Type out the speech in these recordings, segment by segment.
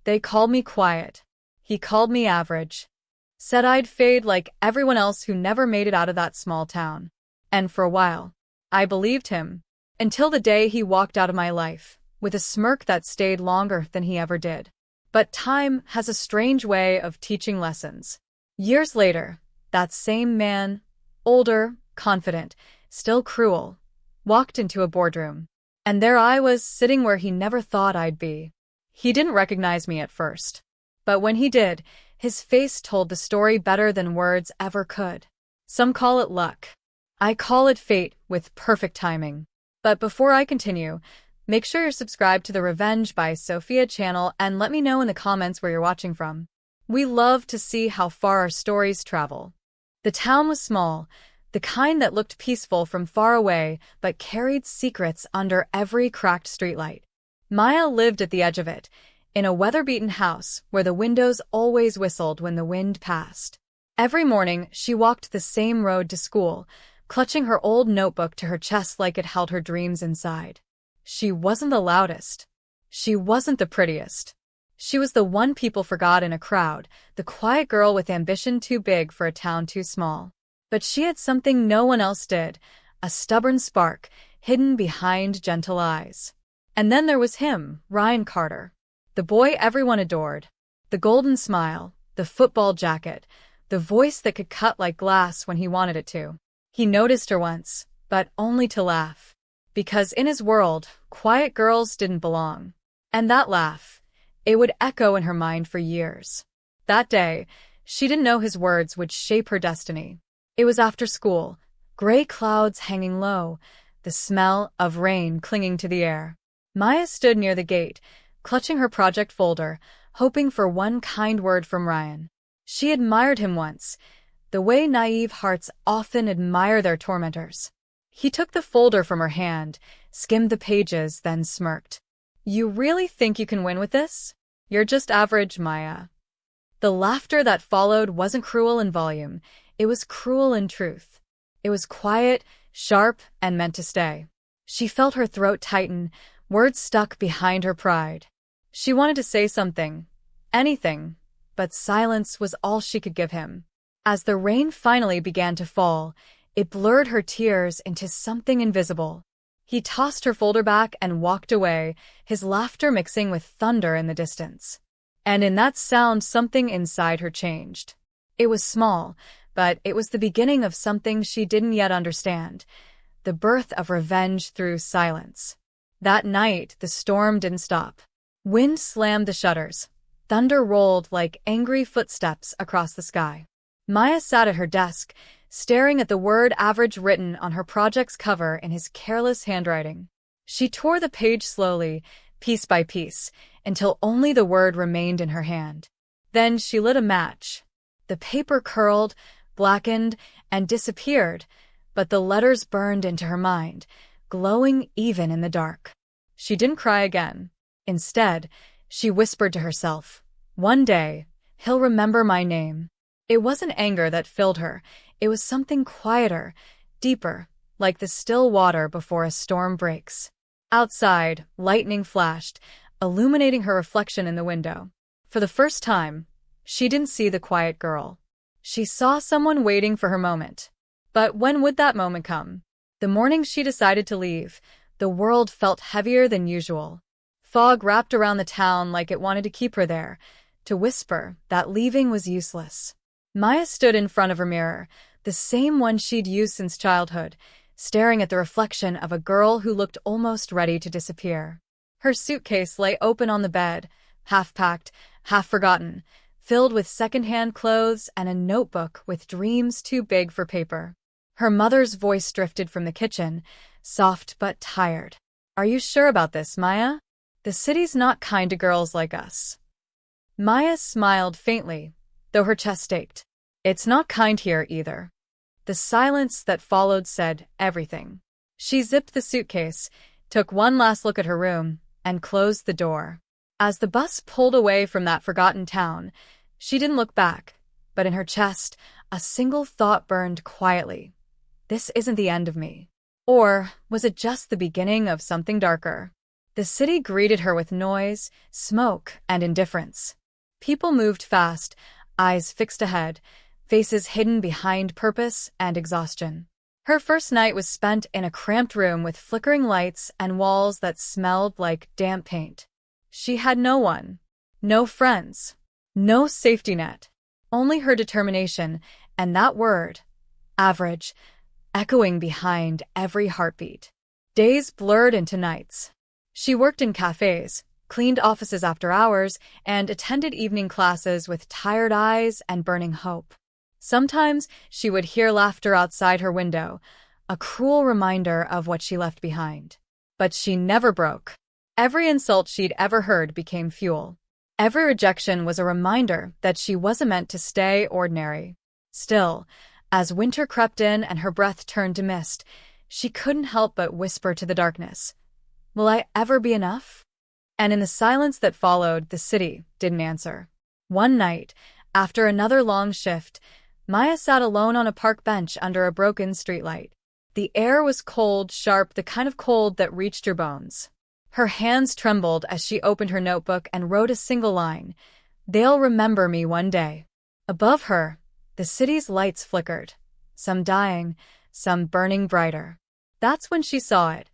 They called me quiet. He called me average. Said I'd fade like everyone else who never made it out of that small town. And for a while, I believed him. Until the day he walked out of my life, with a smirk that stayed longer than he ever did. But time has a strange way of teaching lessons. Years later, that same man, older, confident, still cruel, walked into a boardroom. And there I was, sitting where he never thought I'd be. He didn't recognize me at first. But when he did, his face told the story better than words ever could. Some call it luck. I call it fate with perfect timing. But before I continue, make sure you're subscribed to the Revenge by Sophia channel and let me know in the comments where you're watching from. We love to see how far our stories travel. The town was small, the kind that looked peaceful from far away but carried secrets under every cracked streetlight. Maya lived at the edge of it, in a weather-beaten house where the windows always whistled when the wind passed. Every morning, she walked the same road to school, clutching her old notebook to her chest like it held her dreams inside. She wasn't the loudest. She wasn't the prettiest. She was the one people forgot in a crowd, the quiet girl with ambition too big for a town too small. But she had something no one else did, a stubborn spark, hidden behind gentle eyes. And then there was him, Ryan Carter. The boy everyone adored. The golden smile, the football jacket, the voice that could cut like glass when he wanted it to. He noticed her once, but only to laugh. Because in his world, quiet girls didn't belong. And that laugh, it would echo in her mind for years. That day, she didn't know his words would shape her destiny. It was after school, gray clouds hanging low, the smell of rain clinging to the air. Maya stood near the gate, clutching her project folder, hoping for one kind word from Ryan. She admired him once, the way naive hearts often admire their tormentors. He took the folder from her hand, skimmed the pages, then smirked. "You really think you can win with this? You're just average, Maya." The laughter that followed wasn't cruel in volume, it was cruel in truth. It was quiet, sharp, and meant to stay. She felt her throat tighten, words stuck behind her pride. She wanted to say something, anything, but silence was all she could give him. As the rain finally began to fall, it blurred her tears into something invisible. He tossed her folder back and walked away, his laughter mixing with thunder in the distance. And in that sound, something inside her changed. It was small, but it was the beginning of something she didn't yet understand, the birth of revenge through silence. That night, the storm didn't stop. Wind slammed the shutters. Thunder rolled like angry footsteps across the sky. Maya sat at her desk, staring at the word average written on her project's cover in his careless handwriting. She tore the page slowly, piece by piece, until only the word remained in her hand. Then she lit a match. The paper curled, blackened, and disappeared, but the letters burned into her mind, glowing even in the dark. She didn't cry again. Instead, she whispered to herself, "One day, he'll remember my name." It wasn't anger that filled her. It was something quieter, deeper, like the still water before a storm breaks. Outside, lightning flashed, illuminating her reflection in the window. For the first time, she didn't see the quiet girl. She saw someone waiting for her moment. But when would that moment come? The morning she decided to leave, the world felt heavier than usual. Fog wrapped around the town like it wanted to keep her there, to whisper that leaving was useless. Maya stood in front of her mirror, the same one she'd used since childhood, staring at the reflection of a girl who looked almost ready to disappear. Her suitcase lay open on the bed, half-packed, half-forgotten, filled with second-hand clothes and a notebook with dreams too big for paper. Her mother's voice drifted from the kitchen, soft but tired. "Are you sure about this, Maya? The city's not kind to girls like us." Maya smiled faintly, though her chest ached. "It's not kind here either." The silence that followed said everything. She zipped the suitcase, took one last look at her room, and closed the door. As the bus pulled away from that forgotten town, she didn't look back, but in her chest, a single thought burned quietly. This isn't the end of me. Or was it just the beginning of something darker? The city greeted her with noise, smoke, and indifference. People moved fast, eyes fixed ahead, faces hidden behind purpose and exhaustion. Her first night was spent in a cramped room with flickering lights and walls that smelled like damp paint. She had no one, no friends, no safety net, only her determination and that word, average, echoing behind every heartbeat. Days blurred into nights. She worked in cafes, cleaned offices after hours, and attended evening classes with tired eyes and burning hope. Sometimes she would hear laughter outside her window, a cruel reminder of what she left behind. But she never broke. Every insult she'd ever heard became fuel. Every rejection was a reminder that she wasn't meant to stay ordinary. Still, as winter crept in and her breath turned to mist, she couldn't help but whisper to the darkness, "Will I ever be enough?" And in the silence that followed, the city didn't answer. One night, after another long shift, Maya sat alone on a park bench under a broken streetlight. The air was cold, sharp, the kind of cold that reached your bones. Her hands trembled as she opened her notebook and wrote a single line, "They'll remember me one day." Above her, the city's lights flickered, some dying, some burning brighter. That's when she saw it.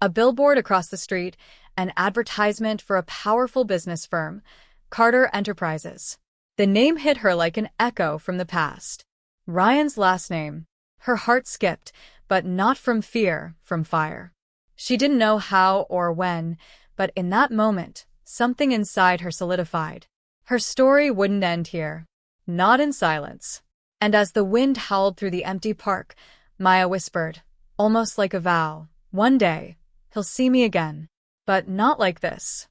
A billboard across the street, an advertisement for a powerful business firm, Carter Enterprises. The name hit her like an echo from the past. Ryan's last name. Her heart skipped, but not from fear, from fire. She didn't know how or when, but in that moment, something inside her solidified. Her story wouldn't end here. Not in silence. And as the wind howled through the empty park, Maya whispered, almost like a vow, "One day, he'll see me again." But not like this.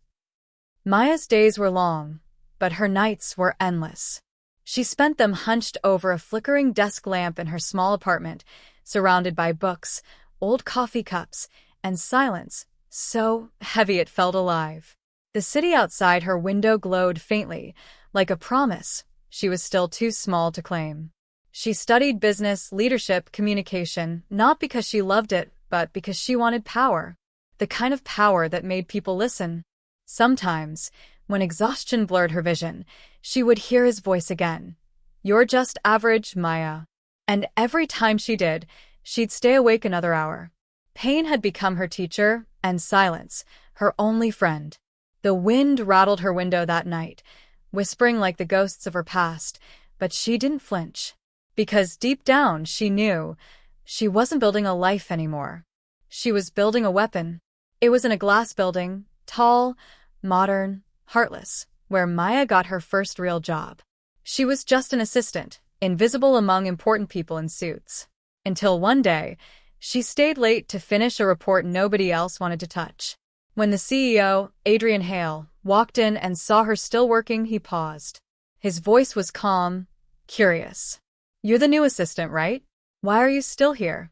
Maya's days were long, but her nights were endless. She spent them hunched over a flickering desk lamp in her small apartment, surrounded by books, old coffee cups, and silence, so heavy it felt alive. The city outside her window glowed faintly, like a promise she was still too small to claim. She studied business, leadership, communication, not because she loved it, but because she wanted power. The kind of power that made people listen. Sometimes, when exhaustion blurred her vision, she would hear his voice again. "You're just average, Maya." And every time she did, she'd stay awake another hour. Pain had become her teacher, and silence, her only friend. The wind rattled her window that night, whispering like the ghosts of her past, but she didn't flinch. Because deep down she knew she wasn't building a life anymore. She was building a weapon. It was in a glass building, tall, modern, heartless, where Maya got her first real job. She was just an assistant, invisible among important people in suits. Until one day, she stayed late to finish a report nobody else wanted to touch. When the CEO, Adrian Hale, walked in and saw her still working, he paused. His voice was calm, curious. "You're the new assistant, right? Why are you still here?"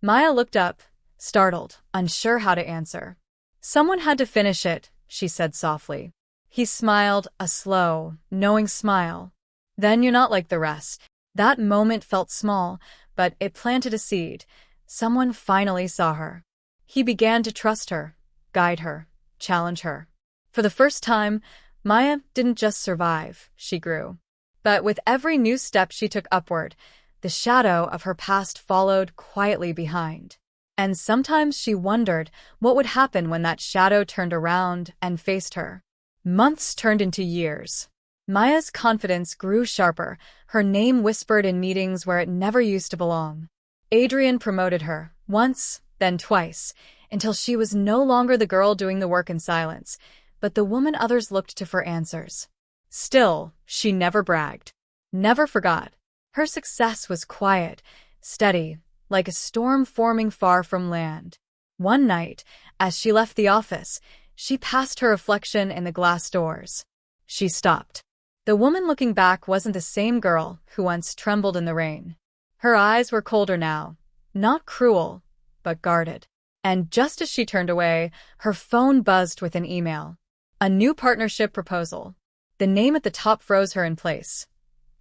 Maya looked up, startled, unsure how to answer. "Someone had to finish it," she said softly. He smiled, a slow, knowing smile. "Then you're not like the rest." That moment felt small, but it planted a seed. Someone finally saw her. He began to trust her, guide her, challenge her. For the first time, Maya didn't just survive, she grew. But with every new step she took upward, the shadow of her past followed quietly behind. And sometimes she wondered what would happen when that shadow turned around and faced her. Months turned into years. Maya's confidence grew sharper, her name whispered in meetings where it never used to belong. Adrian promoted her, once, then twice, until she was no longer the girl doing the work in silence, but the woman others looked to for answers. Still, she never bragged, never forgot. Her success was quiet, steady, like a storm forming far from land. One night, as she left the office, she passed her reflection in the glass doors. She stopped. The woman looking back wasn't the same girl who once trembled in the rain. Her eyes were colder now, not cruel, but guarded. And just as she turned away, her phone buzzed with an email. A new partnership proposal. The name at the top froze her in place.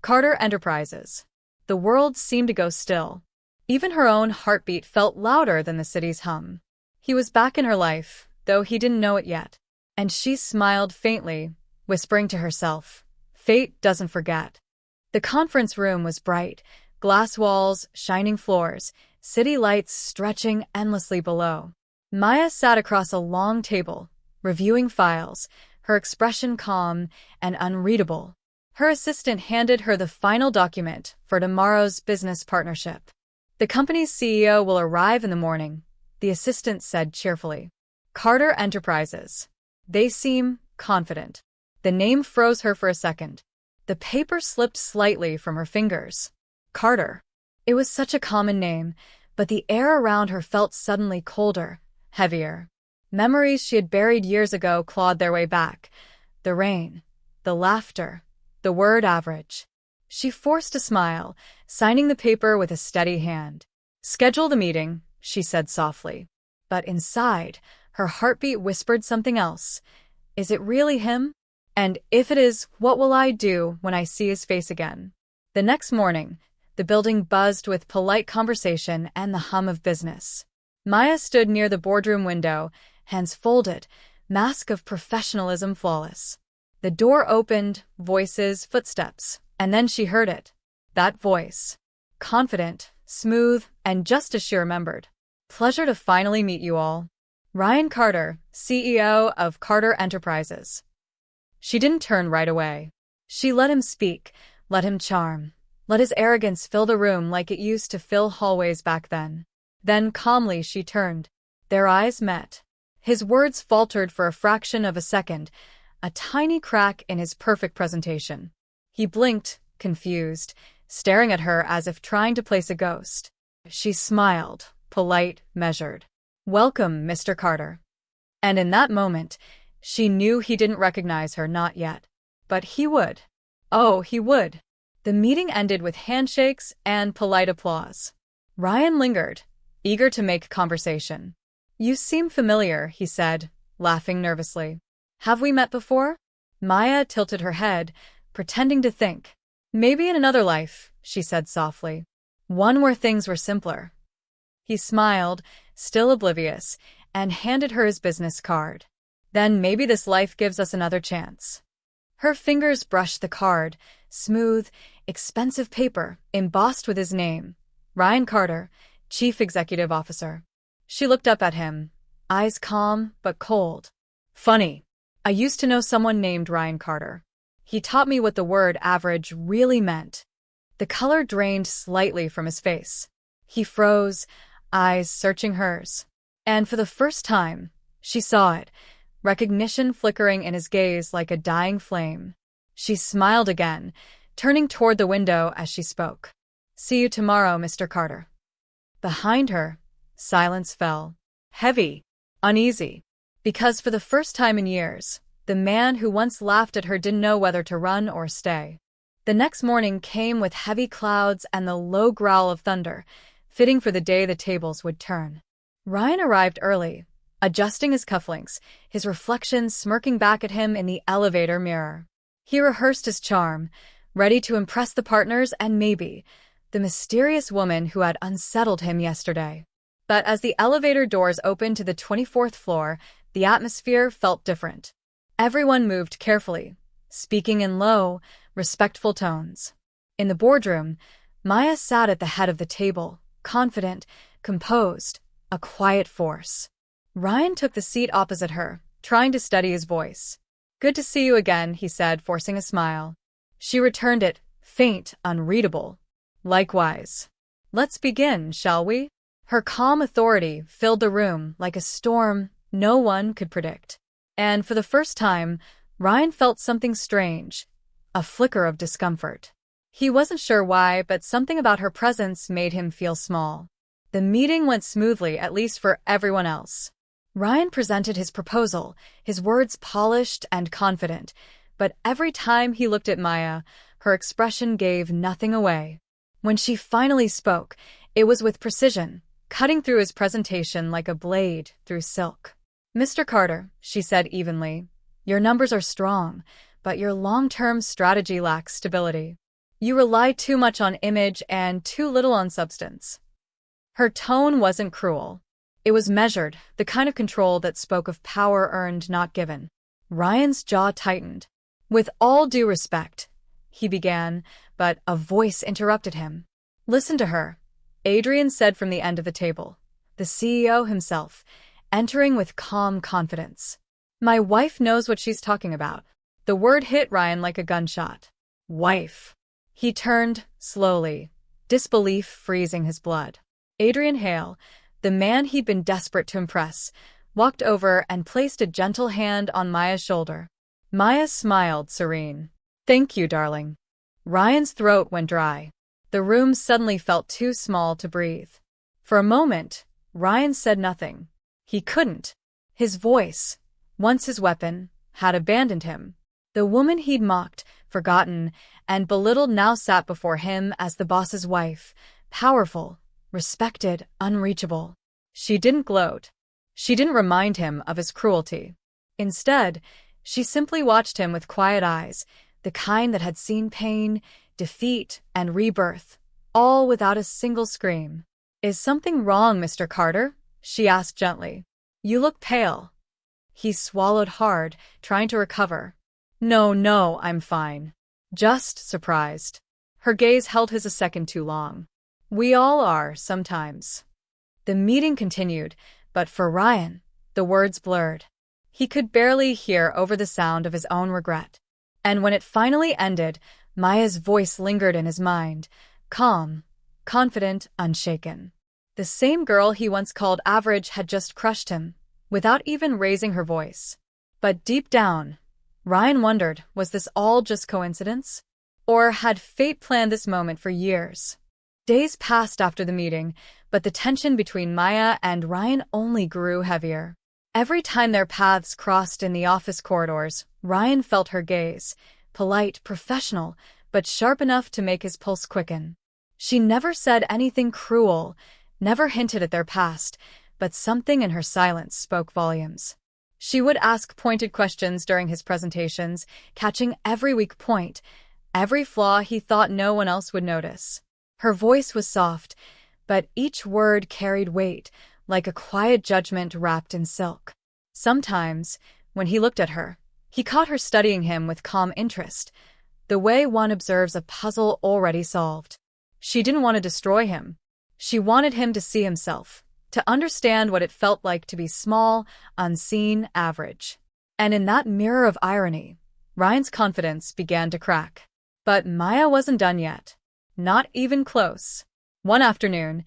Carter Enterprises. The world seemed to go still. Even her own heartbeat felt louder than the city's hum. He was back in her life, though he didn't know it yet. And she smiled faintly, whispering to herself, "Fate doesn't forget." The conference room was bright, glass walls, shining floors, city lights stretching endlessly below. Maya sat across a long table, reviewing files, her expression calm and unreadable. Her assistant handed her the final document for tomorrow's business partnership. "The company's CEO will arrive in the morning," the assistant said cheerfully. "Carter Enterprises." They seem confident. The name froze her for a second. The paper slipped slightly from her fingers. Carter. It was such a common name, but the air around her felt suddenly colder, heavier. Memories she had buried years ago clawed their way back. The rain, the laughter, the word average. She forced a smile, signing the paper with a steady hand. "Schedule the meeting," she said softly. But inside, her heartbeat whispered something else. Is it really him? And if it is, what will I do when I see his face again? The next morning, the building buzzed with polite conversation and the hum of business. Maya stood near the boardroom window, hands folded, mask of professionalism flawless. The door opened, voices, footsteps, and then she heard it. That voice. Confident, smooth, and just as she remembered. "Pleasure to finally meet you all. Ryan Carter, CEO of Carter Enterprises." She didn't turn right away. She let him speak, let him charm, let his arrogance fill the room like it used to fill hallways back then. Then calmly she turned. Their eyes met. His words faltered for a fraction of a second, a tiny crack in his perfect presentation. He blinked, confused, staring at her as if trying to place a ghost. She smiled, polite, measured. "Welcome, Mr. Carter." And in that moment, she knew he didn't recognize her, not yet. But he would. Oh, he would. The meeting ended with handshakes and polite applause. Ryan lingered, eager to make conversation. "You seem familiar," he said, laughing nervously. "Have we met before?" Maya tilted her head, pretending to think. "Maybe in another life," she said softly. "One where things were simpler." He smiled, still oblivious, and handed her his business card. "Then maybe this life gives us another chance." Her fingers brushed the card, smooth, expensive paper, embossed with his name. Ryan Carter, Chief Executive Officer. She looked up at him, eyes calm but cold. "Funny. I used to know someone named Ryan Carter. He taught me what the word average really meant." The color drained slightly from his face. He froze, eyes searching hers. And for the first time, she saw it, recognition flickering in his gaze like a dying flame. She smiled again, turning toward the window as she spoke. "See you tomorrow, Mr. Carter." Behind her, silence fell. Heavy, uneasy. Because for the first time in years, the man who once laughed at her didn't know whether to run or stay. The next morning came with heavy clouds and the low growl of thunder, fitting for the day the tables would turn. Ryan arrived early, adjusting his cufflinks, his reflection smirking back at him in the elevator mirror. He rehearsed his charm, ready to impress the partners and maybe the mysterious woman who had unsettled him yesterday. But as the elevator doors opened to the 24th floor, the atmosphere felt different. Everyone moved carefully, speaking in low, respectful tones. In the boardroom, Maya sat at the head of the table, confident, composed, a quiet force. Ryan took the seat opposite her, trying to steady his voice. "Good to see you again," he said, forcing a smile. She returned it, faint, unreadable. "Likewise. Let's begin, shall we?" Her calm authority filled the room like a storm no one could predict. And for the first time, Ryan felt something strange, a flicker of discomfort. He wasn't sure why, but something about her presence made him feel small. The meeting went smoothly, at least for everyone else. Ryan presented his proposal, his words polished and confident, but every time he looked at Maya, her expression gave nothing away. When she finally spoke, it was with precision, cutting through his presentation like a blade through silk. "Mr. Carter," she said evenly, "your numbers are strong, but your long-term strategy lacks stability. You rely too much on image and too little on substance." Her tone wasn't cruel. It was measured, the kind of control that spoke of power earned, not given. Ryan's jaw tightened. "With all due respect," he began, but a voice interrupted him. "Listen to her," Adrian said from the end of the table, the CEO himself, entering with calm confidence. "My wife knows what she's talking about." The word hit Ryan like a gunshot. Wife. He turned, slowly, disbelief freezing his blood. Adrian Hale, the man he'd been desperate to impress, walked over and placed a gentle hand on Maya's shoulder. Maya smiled, serene. "Thank you, darling." Ryan's throat went dry. The room suddenly felt too small to breathe. For a moment, Ryan said nothing. He couldn't. His voice, once his weapon, had abandoned him. The woman he'd mocked, forgotten, and belittled now sat before him as the boss's wife, powerful, respected, unreachable. She didn't gloat. She didn't remind him of his cruelty. Instead, she simply watched him with quiet eyes, the kind that had seen pain, defeat, and rebirth, all without a single scream. "Is something wrong, Mr. Carter?" she asked gently. "You look pale." He swallowed hard, trying to recover. No, I'm fine. Just surprised." Her gaze held his a second too long. "We all are, sometimes." The meeting continued, but for Ryan, the words blurred. He could barely hear over the sound of his own regret. And when it finally ended, Maya's voice lingered in his mind, calm, confident, unshaken. The same girl he once called average had just crushed him, without even raising her voice. But deep down, Ryan wondered, was this all just coincidence? Or had fate planned this moment for years? Days passed after the meeting, but the tension between Maya and Ryan only grew heavier. Every time their paths crossed in the office corridors, Ryan felt her gaze, polite, professional, but sharp enough to make his pulse quicken. She never said anything cruel, never hinted at their past, but something in her silence spoke volumes. She would ask pointed questions during his presentations, catching every weak point, every flaw he thought no one else would notice. Her voice was soft, but each word carried weight, like a quiet judgment wrapped in silk. Sometimes, when he looked at her, he caught her studying him with calm interest, the way one observes a puzzle already solved. She didn't want to destroy him. She wanted him to see himself, to understand what it felt like to be small, unseen, average. And in that mirror of irony, Ryan's confidence began to crack. But Maya wasn't done yet. Not even close. One afternoon,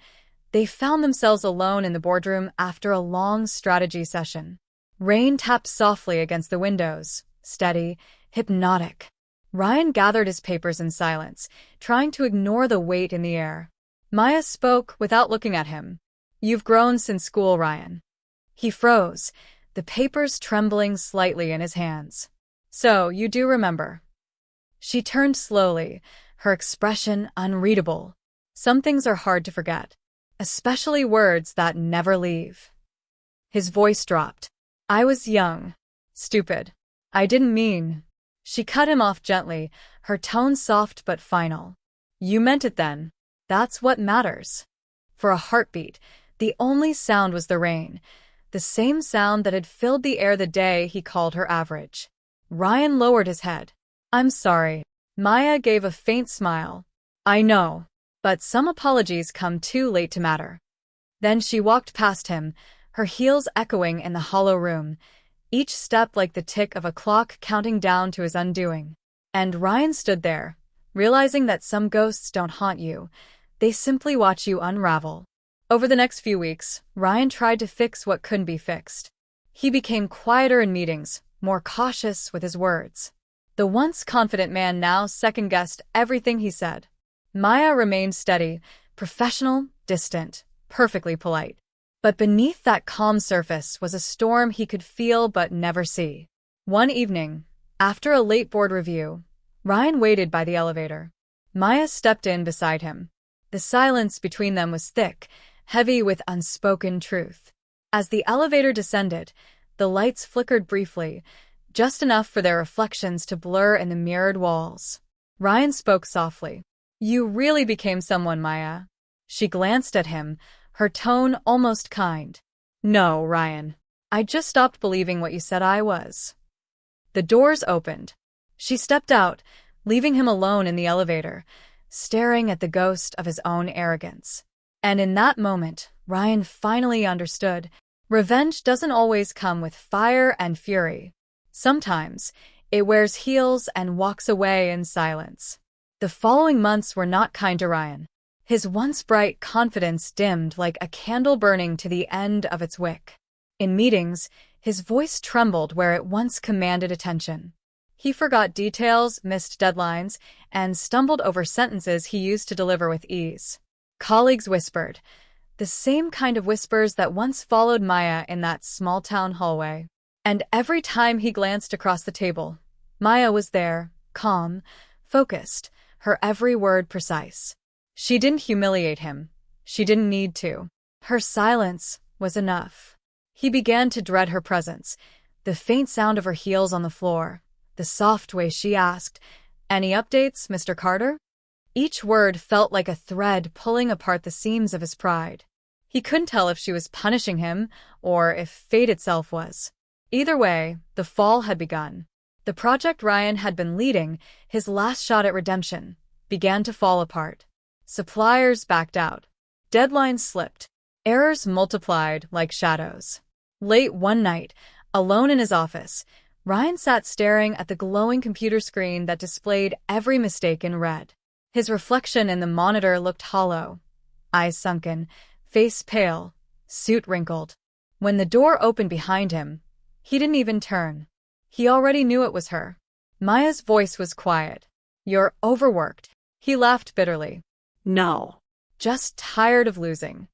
they found themselves alone in the boardroom after a long strategy session. Rain tapped softly against the windows, steady, hypnotic. Ryan gathered his papers in silence, trying to ignore the weight in the air. Maya spoke without looking at him. "You've grown since school, Ryan." He froze, the papers trembling slightly in his hands. "So, you do remember." She turned slowly, her expression unreadable. Some things are hard to forget, especially words that never leave. His voice dropped. "I was young. Stupid. I didn't mean." She cut him off gently, her tone soft but final. "You meant it then. That's what matters." For a heartbeat, the only sound was the rain, the same sound that had filled the air the day he called her average. Ryan lowered his head. "I'm sorry." Maya gave a faint smile. "I know, but some apologies come too late to matter." Then she walked past him, her heels echoing in the hollow room, each step like the tick of a clock counting down to his undoing. And Ryan stood there, realizing that some ghosts don't haunt you, they simply watch you unravel. Over the next few weeks, Ryan tried to fix what couldn't be fixed. He became quieter in meetings, more cautious with his words. The once confident man now second-guessed everything he said. Maya remained steady, professional, distant, perfectly polite. But beneath that calm surface was a storm he could feel but never see. One evening, after a late board review, Ryan waited by the elevator. Maya stepped in beside him. The silence between them was thick, heavy with unspoken truth. As the elevator descended, the lights flickered briefly, just enough for their reflections to blur in the mirrored walls. Ryan spoke softly. "You really became someone, Maya." She glanced at him, her tone almost kind. No, Ryan. I just stopped believing what you said I was. The doors opened. She stepped out, leaving him alone in the elevator, staring at the ghost of his own arrogance. And in that moment, Ryan finally understood. Revenge doesn't always come with fire and fury. Sometimes, it wears heels and walks away in silence. The following months were not kind to Ryan. His once bright confidence dimmed like a candle burning to the end of its wick. In meetings, his voice trembled where it once commanded attention. He forgot details, missed deadlines, and stumbled over sentences he used to deliver with ease. Colleagues whispered, the same kind of whispers that once followed Maya in that small-town hallway. And every time he glanced across the table, Maya was there, calm, focused, her every word precise. She didn't humiliate him. She didn't need to. Her silence was enough. He began to dread her presence, the faint sound of her heels on the floor, the soft way she asked, "Any updates, Mr. Carter?" Each word felt like a thread pulling apart the seams of his pride. He couldn't tell if she was punishing him or if fate itself was. Either way, the fall had begun. The project Ryan had been leading, his last shot at redemption, began to fall apart. Suppliers backed out. Deadlines slipped. Errors multiplied like shadows. Late one night, alone in his office, Ryan sat staring at the glowing computer screen that displayed every mistake in red. His reflection in the monitor looked hollow, eyes sunken, face pale, suit wrinkled. When the door opened behind him, he didn't even turn. He already knew it was her. Maya's voice was quiet. "You're overworked." He laughed bitterly. "No. Just tired of losing."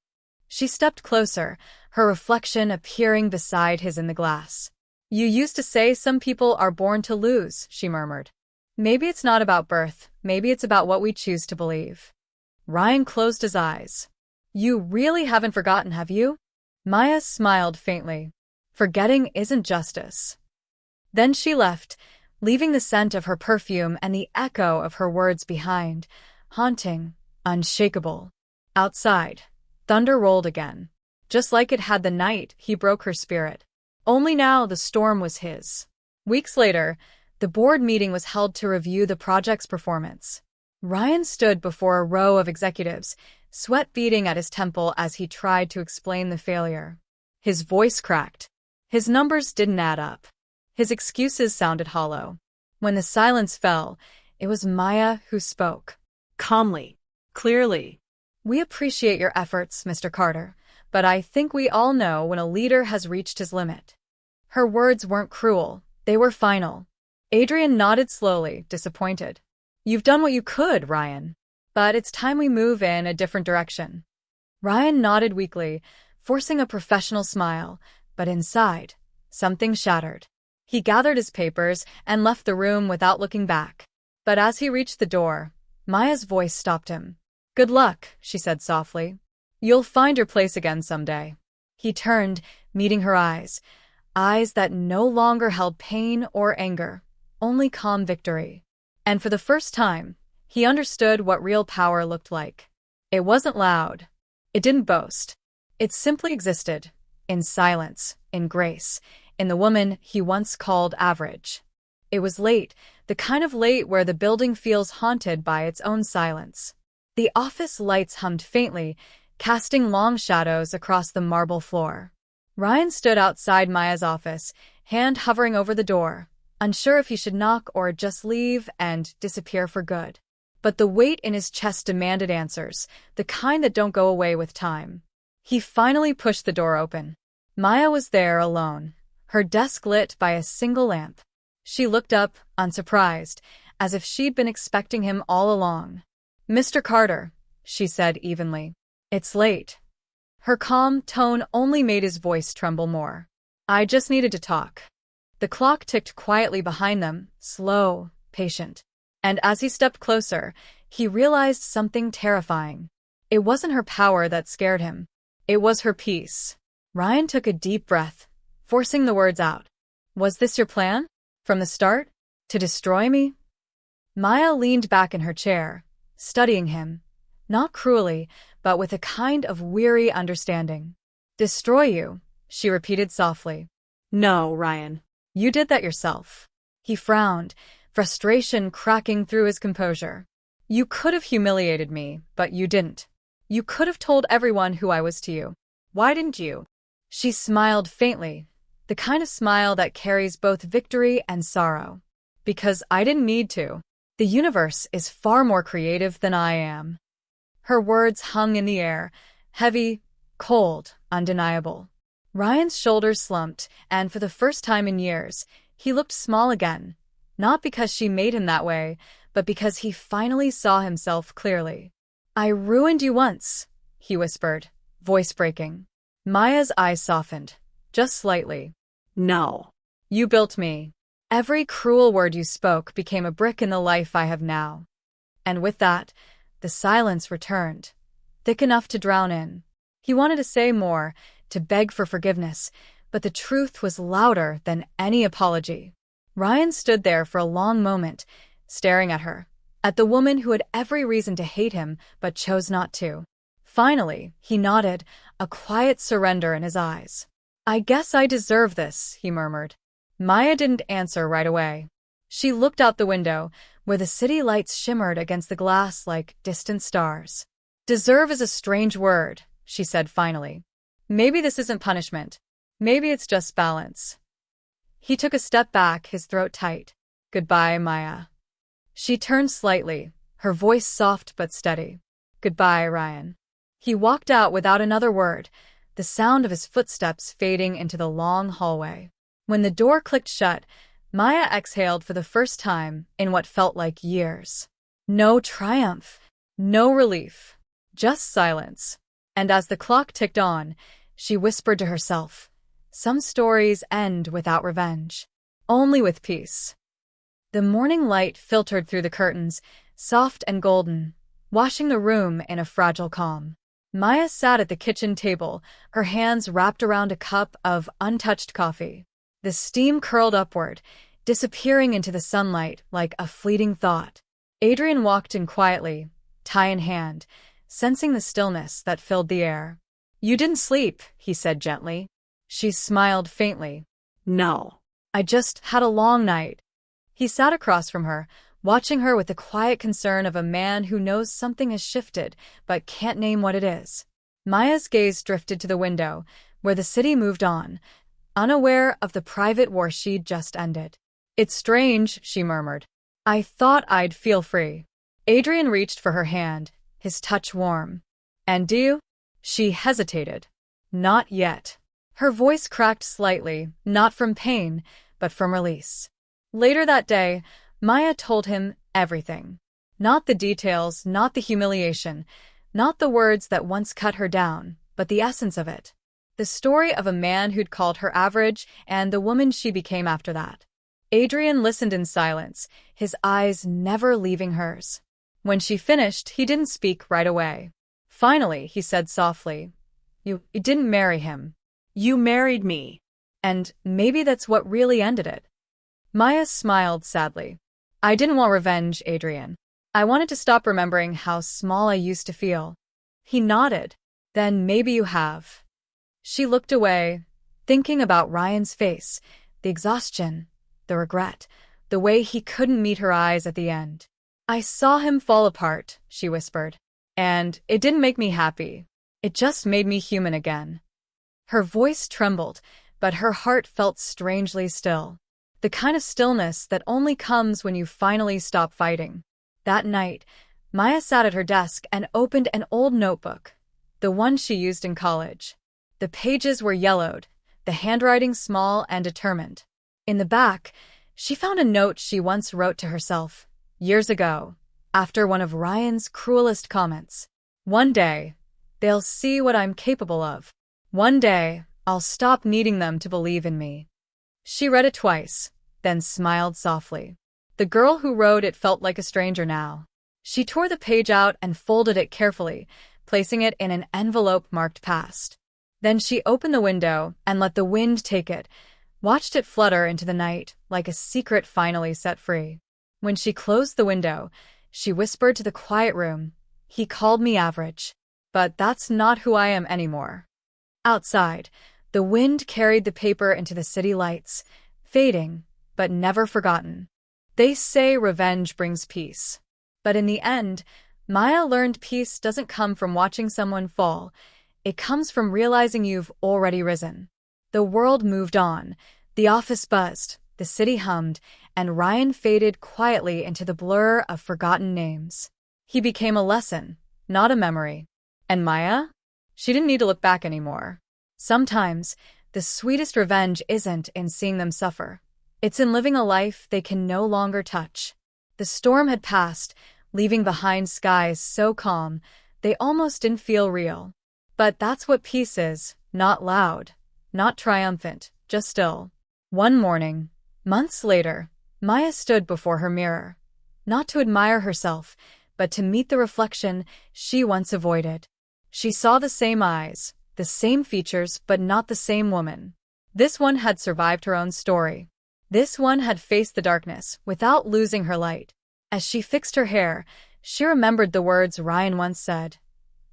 She stepped closer, her reflection appearing beside his in the glass. "You used to say some people are born to lose," she murmured. "Maybe it's not about birth. Maybe it's about what we choose to believe." Ryan closed his eyes. "You really haven't forgotten, have you?" Maya smiled faintly. "Forgetting isn't justice." Then she left, leaving the scent of her perfume and the echo of her words behind, haunting, unshakable. Outside, thunder rolled again, just like it had the night he broke her spirit. Only now the storm was his. Weeks later, the board meeting was held to review the project's performance. Ryan stood before a row of executives, sweat beading at his temple as he tried to explain the failure. His voice cracked. His numbers didn't add up. His excuses sounded hollow. When the silence fell, it was Maya who spoke. Calmly, clearly. "We appreciate your efforts, Mr. Carter, but I think we all know when a leader has reached his limit." Her words weren't cruel, they were final. Adrian nodded slowly, disappointed. "You've done what you could, Ryan. But it's time we move in a different direction." Ryan nodded weakly, forcing a professional smile, but inside, something shattered. He gathered his papers and left the room without looking back. But as he reached the door, Maya's voice stopped him. "Good luck," she said softly. "You'll find your place again someday." He turned, meeting her eyes that no longer held pain or anger, only calm victory. And for the first time, he understood what real power looked like. It wasn't loud. It didn't boast. It simply existed, in silence, in grace, in the woman he once called average. It was late, the kind of late where the building feels haunted by its own silence. The office lights hummed faintly, casting long shadows across the marble floor. Ryan stood outside Maya's office, hand hovering over the door, unsure if he should knock or just leave and disappear for good. But the weight in his chest demanded answers, the kind that don't go away with time. He finally pushed the door open. Maya was there alone, her desk lit by a single lamp. She looked up, unsurprised, as if she'd been expecting him all along. "Mr. Carter," she said evenly. "It's late." Her calm tone only made his voice tremble more. "I just needed to talk." The clock ticked quietly behind them, slow, patient. And as he stepped closer, he realized something terrifying. It wasn't her power that scared him. It was her peace. Ryan took a deep breath, forcing the words out. "Was this your plan? From the start? To destroy me?" Maya leaned back in her chair, studying him, not cruelly, but with a kind of weary understanding. "Destroy you," she repeated softly. No, Ryan. You did that yourself. He frowned, frustration cracking through his composure. You could have humiliated me, but you didn't. You could have told everyone who I was to you. Why didn't you? She smiled faintly, the kind of smile that carries both victory and sorrow. Because I didn't need to. The universe is far more creative than I am. Her words hung in the air, heavy, cold, undeniable. Ryan's shoulders slumped, and for the first time in years, he looked small again. Not because she made him that way, but because he finally saw himself clearly. I ruined you once, he whispered, voice breaking. Maya's eyes softened, just slightly. No. You built me. Every cruel word you spoke became a brick in the life I have now. And with that, the silence returned, thick enough to drown in. He wanted to say more, to beg for forgiveness, but the truth was louder than any apology. Ryan stood there for a long moment, staring at her, at the woman who had every reason to hate him but chose not to. Finally, he nodded, a quiet surrender in his eyes. I guess I deserve this, he murmured. Maya didn't answer right away. She looked out the window, where the city lights shimmered against the glass like distant stars. Deserve is a strange word, she said finally. Maybe this isn't punishment. Maybe it's just balance. He took a step back, his throat tight. Goodbye, Maya. She turned slightly, her voice soft but steady. Goodbye, Ryan. He walked out without another word, the sound of his footsteps fading into the long hallway. When the door clicked shut, Maya exhaled for the first time in what felt like years. No triumph, no relief, just silence. And as the clock ticked on, she whispered to herself, some stories end without revenge, only with peace. The morning light filtered through the curtains, soft and golden, washing the room in a fragile calm. Maya sat at the kitchen table, her hands wrapped around a cup of untouched coffee. The steam curled upward, disappearing into the sunlight like a fleeting thought. Adrian walked in quietly, tie in hand, sensing the stillness that filled the air. You didn't sleep, he said gently. She smiled faintly. No. I just had a long night. He sat across from her, watching her with the quiet concern of a man who knows something has shifted but can't name what it is. Maya's gaze drifted to the window, where the city moved on, unaware of the private war she'd just ended. It's strange, she murmured. I thought I'd feel free. Adrian reached for her hand, his touch warm. And do you? She hesitated. Not yet. Her voice cracked slightly, not from pain, but from release. Later that day, Maya told him everything. Not the details, not the humiliation, not the words that once cut her down, but the essence of it. The story of a man who'd called her average and the woman she became after that. Adrian listened in silence, his eyes never leaving hers. When she finished, he didn't speak right away. Finally, he said softly, You didn't marry him. You married me. And maybe that's what really ended it. Maya smiled sadly. I didn't want revenge, Adrian. I wanted to stop remembering how small I used to feel. He nodded. Then maybe you have. She looked away, thinking about Ryan's face, the exhaustion, the regret, the way he couldn't meet her eyes at the end. I saw him fall apart, she whispered. And it didn't make me happy. It just made me human again. Her voice trembled, but her heart felt strangely still. The kind of stillness that only comes when you finally stop fighting. That night, Maya sat at her desk and opened an old notebook, the one she used in college. The pages were yellowed, the handwriting small and determined. In the back, she found a note she once wrote to herself, years ago, after one of Ryan's cruelest comments. One day, they'll see what I'm capable of. One day, I'll stop needing them to believe in me. She read it twice, then smiled softly. The girl who wrote it felt like a stranger now. She tore the page out and folded it carefully, placing it in an envelope marked past. Then she opened the window and let the wind take it, watched it flutter into the night like a secret finally set free. When she closed the window, she whispered to the quiet room, He called me average. But that's not who I am anymore. Outside, The wind carried the paper into the city lights, fading, but never forgotten. They say revenge brings peace. But in the end, Maya learned peace doesn't come from watching someone fall. It comes from realizing you've already risen. The world moved on. The office buzzed, the city hummed, and Ryan faded quietly into the blur of forgotten names. He became a lesson, not a memory. And Maya? She didn't need to look back anymore. Sometimes, the sweetest revenge isn't in seeing them suffer. It's in living a life they can no longer touch. The storm had passed, leaving behind skies so calm, they almost didn't feel real. But that's what peace is, not loud, not triumphant, just still. One morning, months later, Maya stood before her mirror. Not to admire herself, but to meet the reflection she once avoided. She saw the same eyes, the same features, but not the same woman. This one had survived her own story. This one had faced the darkness without losing her light. As she fixed her hair, she remembered the words Ryan once said,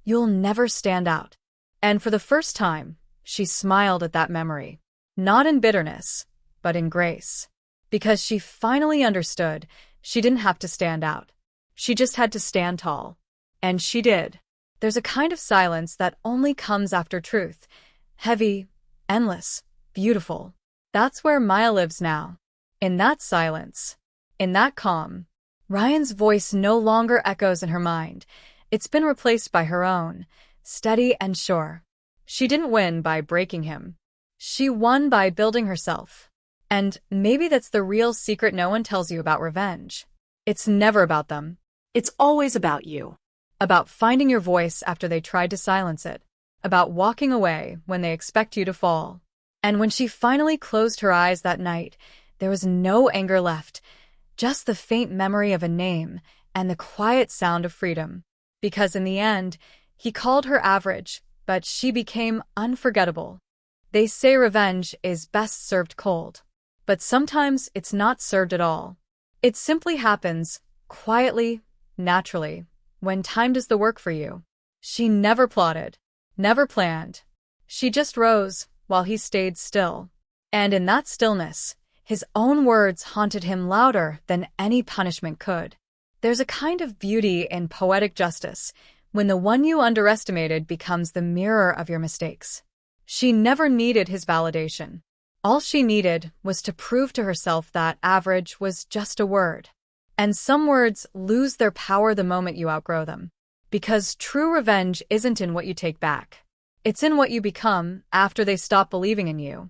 "You'll never stand out." And for the first time, she smiled at that memory. Not in bitterness, but in grace. Because she finally understood she didn't have to stand out. She just had to stand tall. And she did. There's a kind of silence that only comes after truth. Heavy, endless, beautiful. That's where Maya lives now. In that silence. In that calm. Ryan's voice no longer echoes in her mind. It's been replaced by her own, steady and sure. She didn't win by breaking him. She won by building herself. And maybe that's the real secret no one tells you about revenge. It's never about them. It's always about you. About finding your voice after they tried to silence it. About walking away when they expect you to fall. And when she finally closed her eyes that night, there was no anger left, just the faint memory of a name and the quiet sound of freedom. Because in the end, he called her average, but she became unforgettable. They say revenge is best served cold. But sometimes it's not served at all. It simply happens, quietly, naturally, when time does the work for you. She never plotted, never planned. She just rose while he stayed still. And in that stillness, his own words haunted him louder than any punishment could. There's a kind of beauty in poetic justice when the one you underestimated becomes the mirror of your mistakes. She never needed his validation. All she needed was to prove to herself that average was just a word. And some words lose their power the moment you outgrow them. Because true revenge isn't in what you take back. It's in what you become after they stop believing in you.